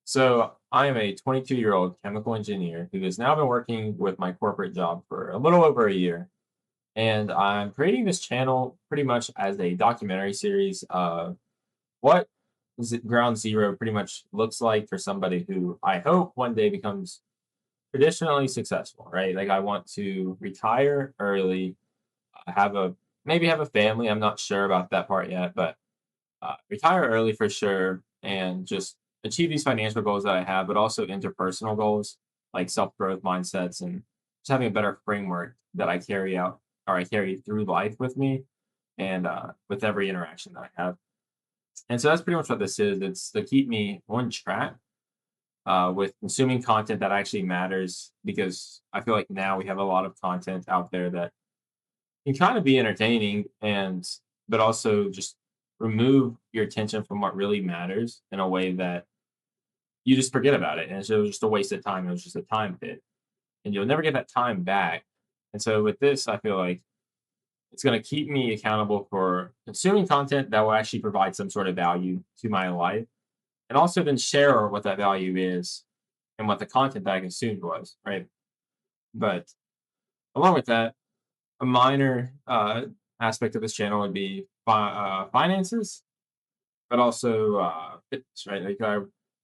So I am a 22-year-old chemical engineer who has now been working with my corporate job for a little over a year. And I'm creating this channel pretty much as a documentary series of what ground zero pretty much looks like for somebody who I hope one day becomes traditionally successful, right? Like I want to retire early, have a maybe have a family. I'm not sure about that part yet, but retire early for sure and just achieve these financial goals that I have, but also interpersonal goals like self growth mindsets and just having a better framework that I carry out or I carry through life with me and with every interaction that I have. And so that's pretty much what this is. It's to keep me on track with consuming content that actually matters because I feel like now we have a lot of content out there that can kind of be entertaining and but also just remove your attention from what really matters in a way that you just forget about it. And so it was just a waste of time. It was just a time pit. And you'll never get that time back. And so with this, I feel like it's going to keep me accountable for consuming content that will actually provide some sort of value to my life and also then share what that value is and what the content that I consumed was, right? But along with that, a minor aspect of this channel would be finances, but also fitness, right? Like I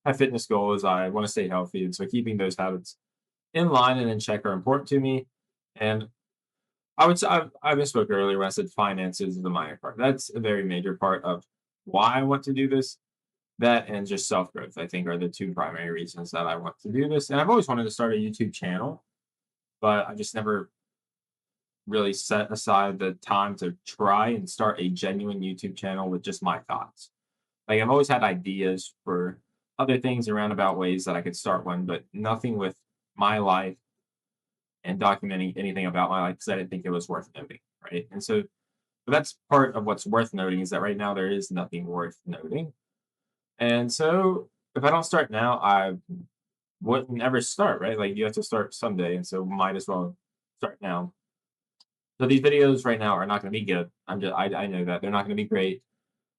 have fitness goals. I want to stay healthy, and so keeping those habits in line and in check are important to me. And I would say I misspoke earlier when I said finances is the minor part. That's a very major part of why I want to do this. That and just self growth, I think, are the two primary reasons that I want to do this. And I've always wanted to start a YouTube channel, but I just never really set aside the time to try and start a genuine YouTube channel with just my thoughts. Like I've always had ideas for other things and roundabout ways that I could start one, but nothing with my life and documenting anything about my life because I didn't think it was worth noting, right? And so but that's part of what's worth noting is that right now there is nothing worth noting. And so if I don't start now, I wouldn't ever start, right? Like you have to start someday, and so might as well start now. So these videos right now are not going to be good. I know that they're not going to be great.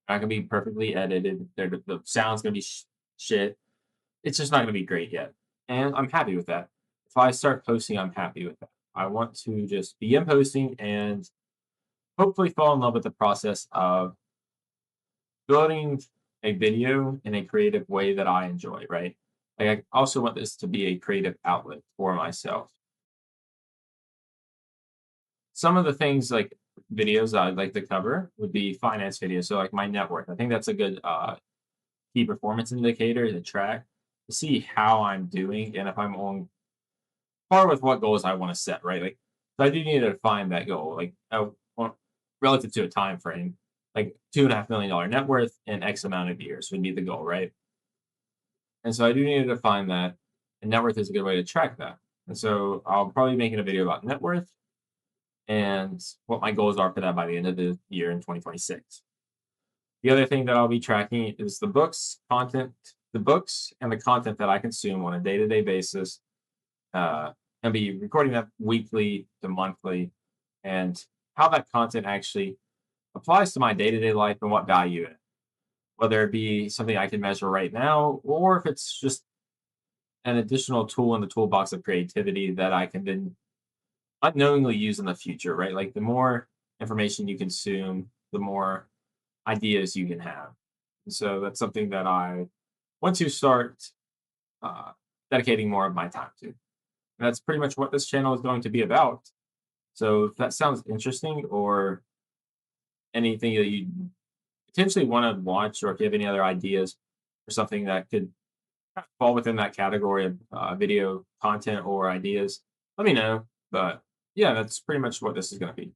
Not going to be perfectly edited. The sound's going to be shit. It's just not going to be great yet, and I'm happy with that. If I start posting, I'm happy with that. I want to just begin posting and hopefully fall in love with the process of building a video in a creative way that I enjoy. Right. Like I also want this to be a creative outlet for myself. Some of the things like videos I'd like to cover would be finance videos. So like my net worth. I think that's a good key performance indicator to track to see how I'm doing and if I'm on par with what goals I want to set, right? Like so I do need to define that goal, like relative to a time frame, like $2.5 million net worth in X amount of years would be the goal, right? And so I do need to define that, and net worth is a good way to track that. And so I'll probably be making a video about net worth and what my goals are for that by the end of the year in 2026. The other thing that I'll be tracking is the books and the content that I consume on a day to day basis. And be recording that weekly to monthly and how that content actually applies to my day to day life and what value it, whether it be something I can measure right now or if it's just an additional tool in the toolbox of creativity that I can then unknowingly use in the future, right? Like the more information you consume, the more ideas you can have. And so that's something that I want to start uh, dedicating more of my time to. And that's pretty much what this channel is going to be about. So if that sounds interesting or anything that you potentially want to watch, or if you have any other ideas for something that could fall within that category of video content or ideas, let me know. But yeah, that's pretty much what this is going to be.